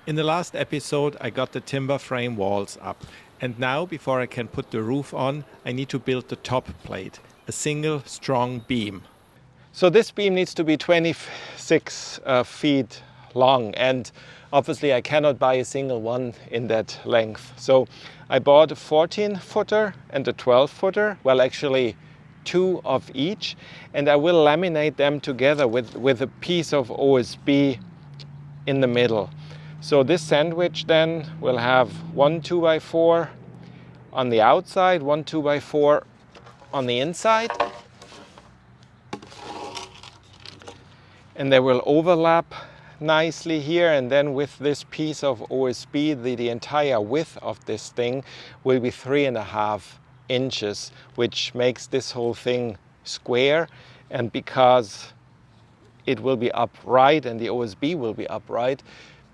In the last episode, I got the timber frame walls up. And now, before I can put the roof on, I need to build the top plate, a single strong beam. So this beam needs to be 26 feet long, and obviously I cannot buy a single one in that length. So I bought a 14-footer and a 12-footer, well actually two of each, and I will laminate them together with a piece of OSB in the middle. So this sandwich then will have one 2x4 on the outside, one 2x4 on the inside, and they will overlap nicely here, and then with this piece of OSB, the entire width of this thing will be 3.5 inches, which makes this whole thing square. And because it will be upright and the OSB will be upright,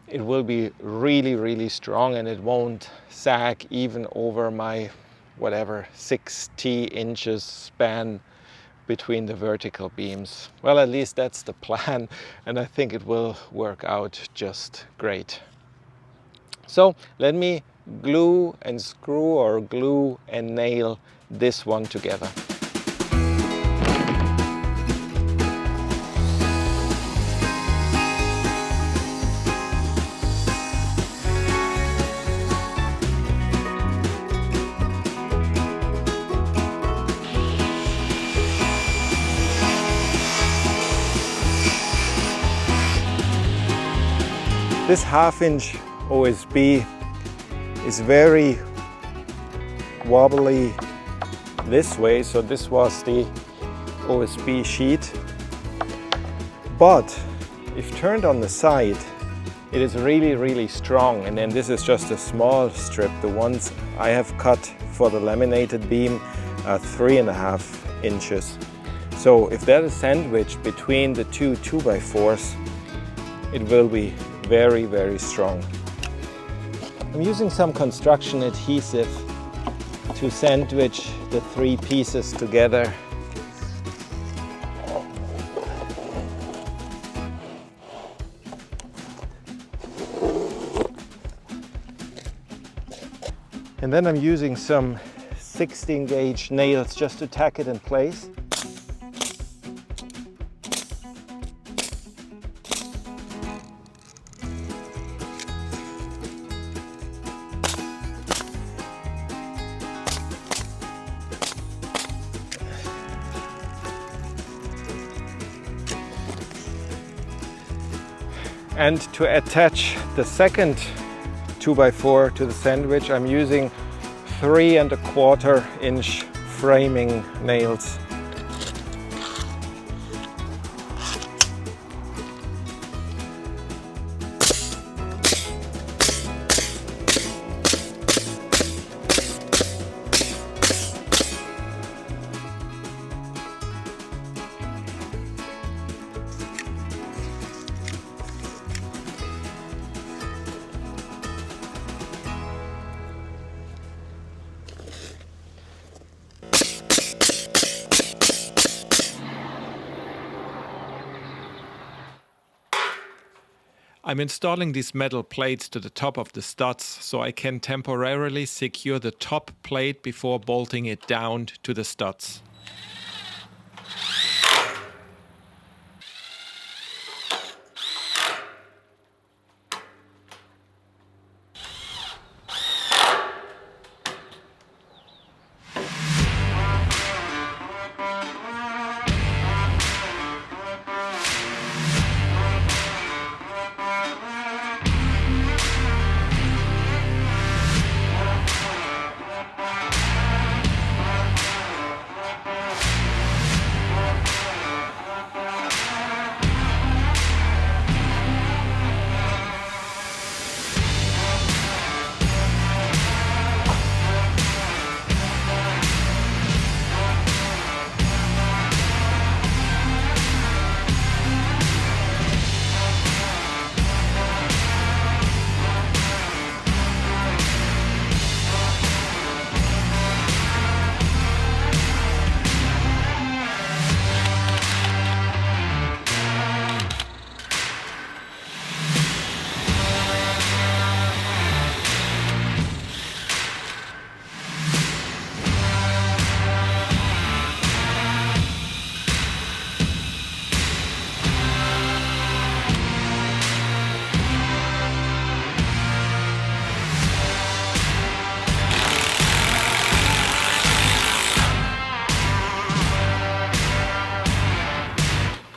it will be really, really strong, and it won't sag even over my whatever 60 inches span between the vertical beams. Well, at least that's the plan, and I think it will work out just great. So let me glue and screw, or glue and nail this one together. This 1/2-inch OSB is very wobbly this way, so this was the OSB sheet. But if turned on the side, it is really, really strong. And then this is just a small strip. The ones I have cut for the laminated beam are 3.5 inches. So if that is sandwiched between the two 2x4s, it will be very, very strong. I'm using some construction adhesive to sandwich the three pieces together. And then I'm using some 16 gauge nails just to tack it in place. And to attach the second 2x4 to the sandwich, I'm using 3¼ inch framing nails. I'm installing these metal plates to the top of the studs so I can temporarily secure the top plate before bolting it down to the studs.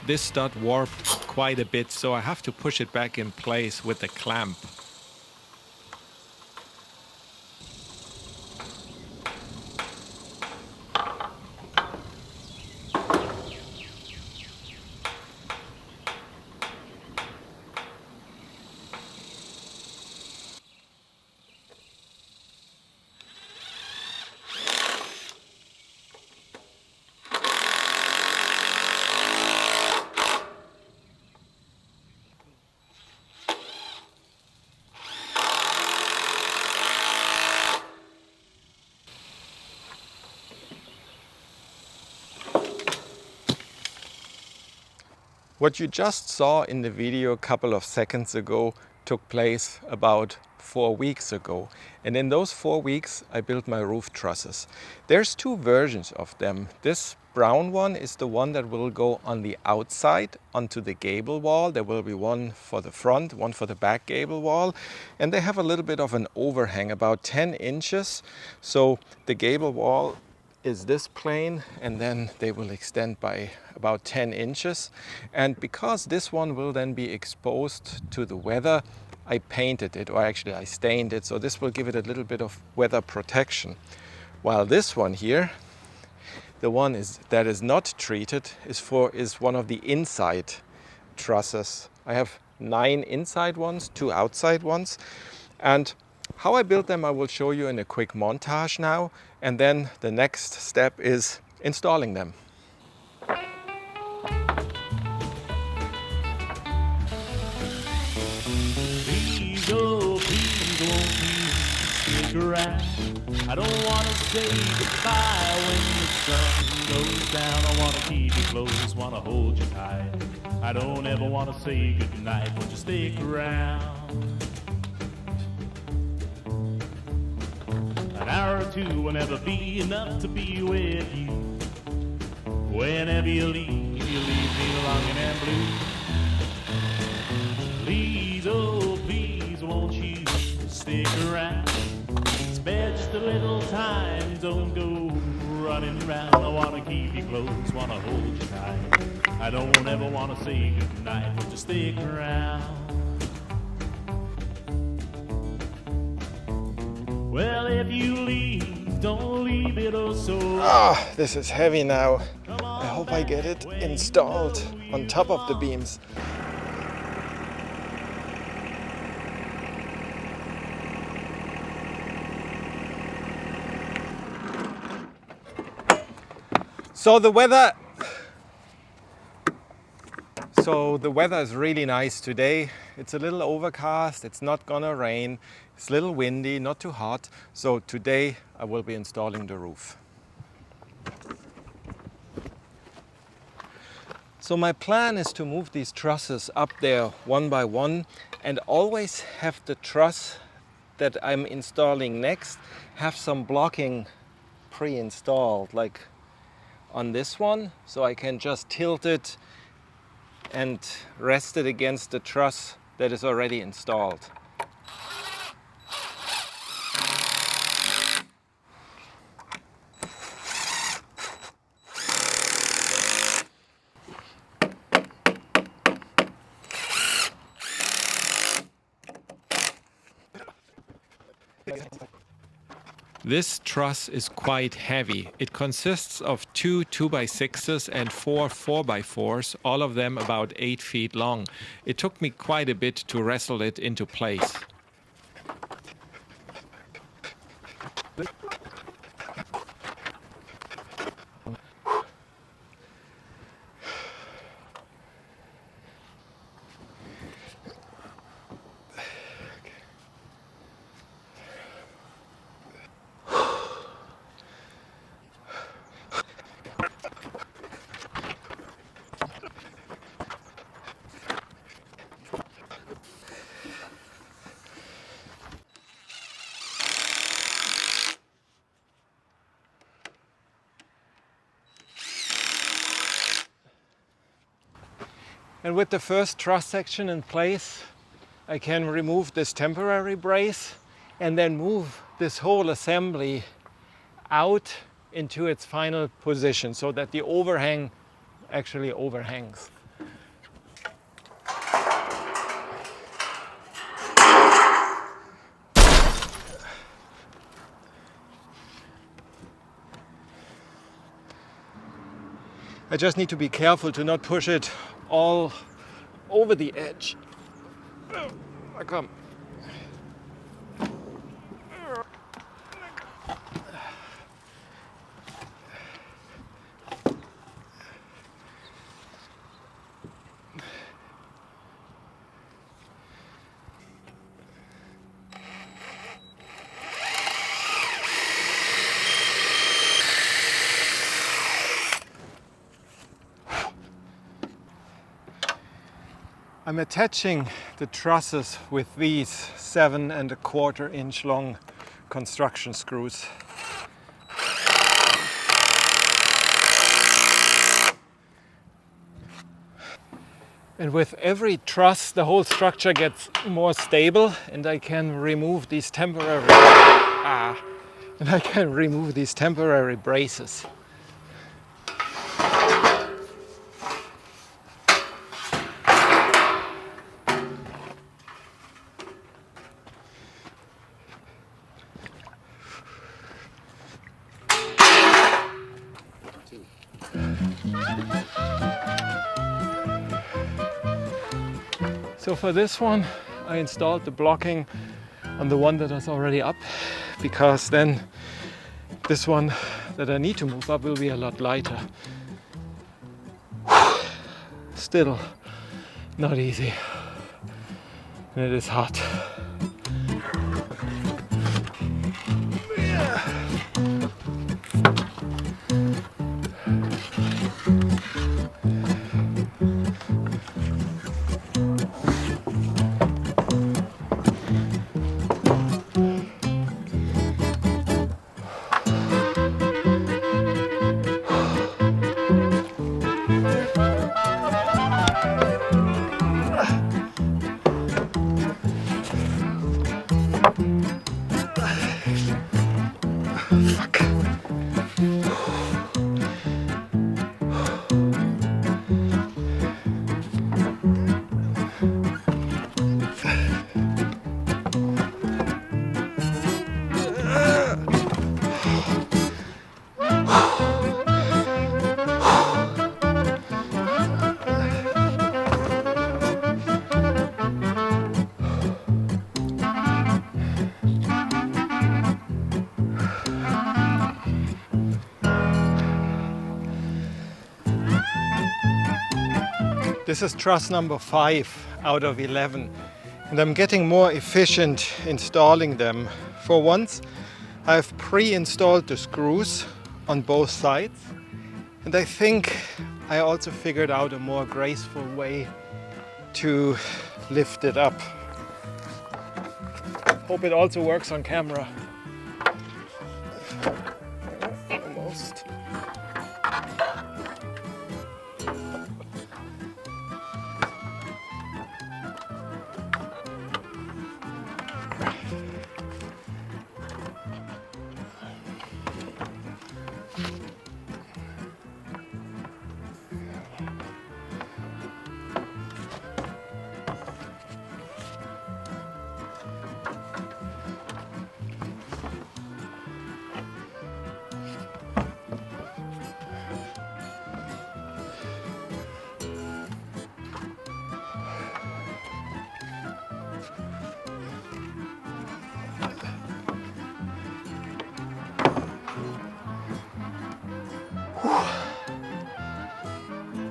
this stud warped quite a bit, so I have to push it back in place with the clamp. What you just saw in the video a couple of seconds ago took place about 4 weeks ago. And in those 4 weeks, I built my roof trusses. There's two versions of them. This brown one is the one that will go on the outside onto the gable wall. There will be one for the front, one for the back gable wall. And they have a little bit of an overhang, about 10 inches. So the gable wall is this plane, and then they will extend by about 10 inches. And because this one will then be exposed to the weather, I painted it, or actually I stained it, so this will give it a little bit of weather protection. While this one here, the one that is not treated, is one of the inside trusses. I have 9 inside ones, 2 outside ones. And how I built them I will show you in a quick montage now, and then the next step is installing them. Please, oh please, won't you stick around? I don't want to say goodbye when the sun goes down. I want to keep you close, want to hold you tight. I don't ever want to say goodnight, won't you stick around? An hour or two will never be enough to be with you. Whenever you leave me longing and blue. Please, oh please, won't you stick around? Spare just a little time, don't go running around. I wanna keep you close, wanna hold you tight. I don't ever wanna say goodnight, won't you stick around? Well, if you leave, don't leave it oh so. Ah, this is heavy now. I hope I get it installed on top of the beams. So the weather is really nice today. It's a little overcast, it's not gonna rain, it's a little windy, not too hot. So today I will be installing the roof. So my plan is to move these trusses up there one by one, and always have the truss that I'm installing next have some blocking pre-installed, like on this one, so I can just tilt it and rest it against the truss that is already installed. This truss is quite heavy. It consists of 2 2x6s and 4 4x4s, all of them about 8 feet long. It took me quite a bit to wrestle it into place. And with the first truss section in place, I can remove this temporary brace and then move this whole assembly out into its final position so that the overhang actually overhangs. I just need to be careful to not push it all over the edge. I come. I'm attaching the trusses with these 7¼ inch long construction screws. And with every truss, the whole structure gets more stable, and I can remove these temporary braces. So for this one, I installed the blocking on the one that is already up, because then this one that I need to move up will be a lot lighter. Still not easy, and it is hot. This is truss number 5 out of 11, and I'm getting more efficient installing them. For once, I've pre-installed the screws on both sides, and I think I also figured out a more graceful way to lift it up. Hope it also works on camera. Almost.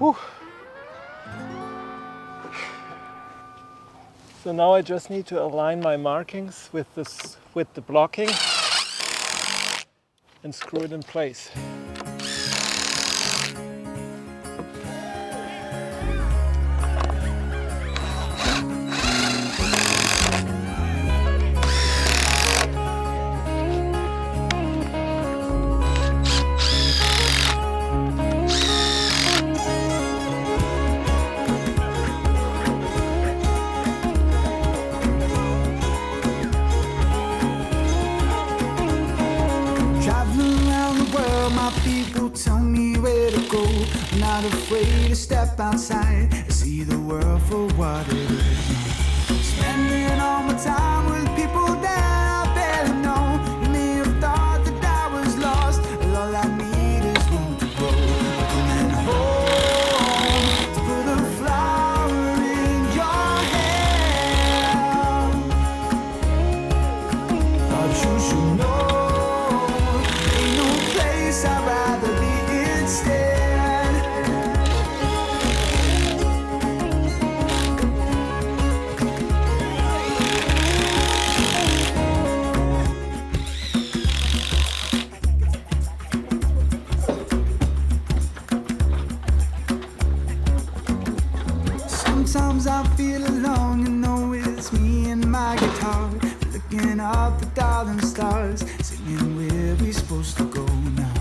Whew. So now I just need to align my markings with the blocking and screw it in place. People tell me where to go. I'm not afraid to step outside and see the world for what it is. Spending all my time with people that I barely know. You may have thought that I was lost, and all I need is room to grow. And hold you should know, ain't no place I'd rather be instead. Sometimes I feel alone, you know it's me and my guitar, looking up at darling stars, singing where we supposed to go now.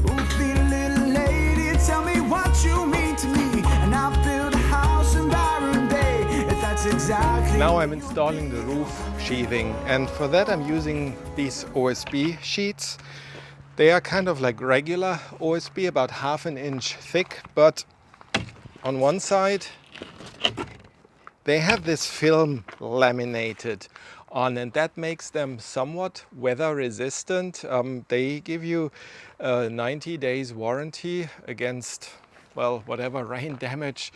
Oh, feel little lady, tell me what you mean to me, and I'll build a house in Byron Bay, if that's exactly. Now I'm installing the roof sheathing, and for that I'm using these OSB sheets. They are kind of like regular OSB, about 1/2 inch thick, but on one side they have this film laminated on, and that makes them somewhat weather resistant. They give you a 90 days warranty against, well, whatever rain damage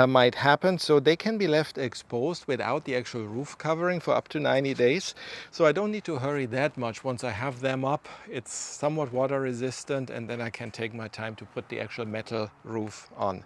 might happen. So they can be left exposed without the actual roof covering for up to 90 days. So I don't need to hurry that much. Once I have them up, it's somewhat water resistant, and then I can take my time to put the actual metal roof on.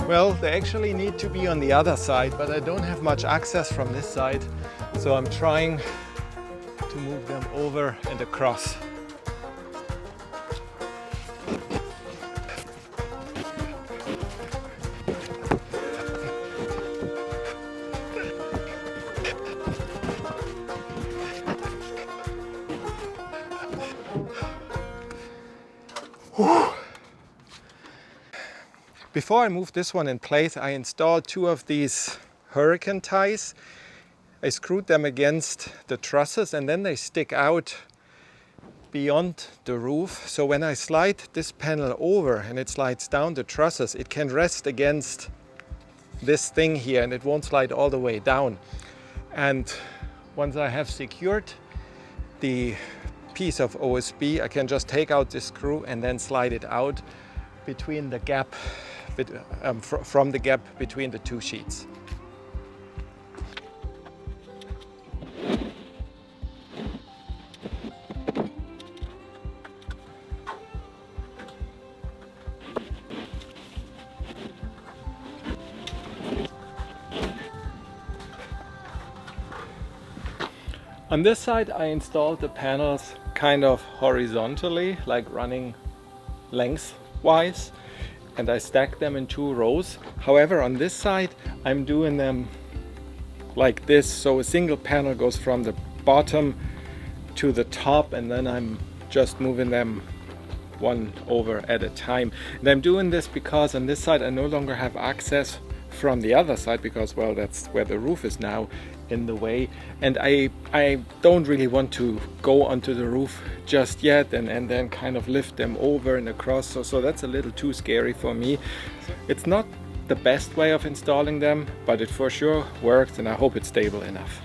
Well, they actually need to be on the other side, but I don't have much access from this side, so I'm trying to move them over and across. Before I moved this one in place, I installed 2 of these hurricane ties. I screwed them against the trusses, and then they stick out beyond the roof. So when I slide this panel over and it slides down the trusses, it can rest against this thing here and it won't slide all the way down. And once I have secured the piece of OSB, I can just take out this screw and then slide it out between the gap, from the gap between the 2 sheets. On this side, I installed the panels kind of horizontally, like running lengthwise, and I stacked them in 2 rows. However, on this side, I'm doing them like this, so a single panel goes from the bottom to the top, and then I'm just moving them one over at a time. And I'm doing this because on this side I no longer have access from the other side, because, well, that's where the roof is now in the way, and I don't really want to go onto the roof just yet and then kind of lift them over and across, so that's a little too scary for me. It's not the best way of installing them, but it for sure works, and I hope it's stable enough.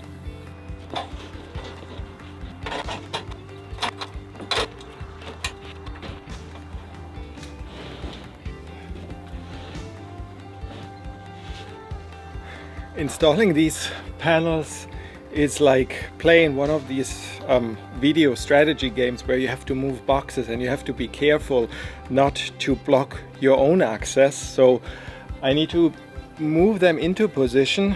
Installing these panels is like playing one of these video strategy games where you have to move boxes and you have to be careful not to block your own access. So I need to move them into position,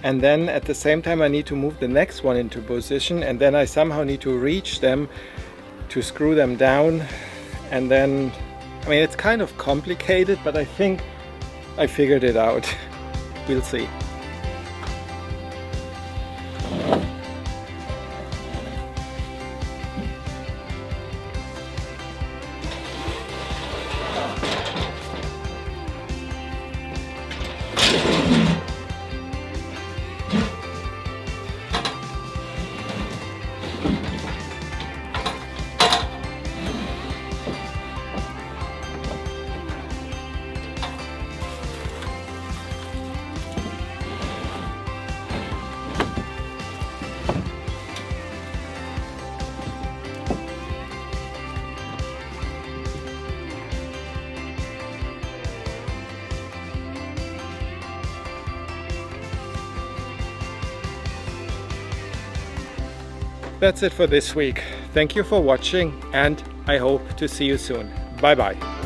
and then at the same time I need to move the next one into position, and then I somehow need to reach them to screw them down. And then, I mean, it's kind of complicated, but I think I figured it out. We'll see. That's it for this week. Thank you for watching, and I hope to see you soon. Bye bye.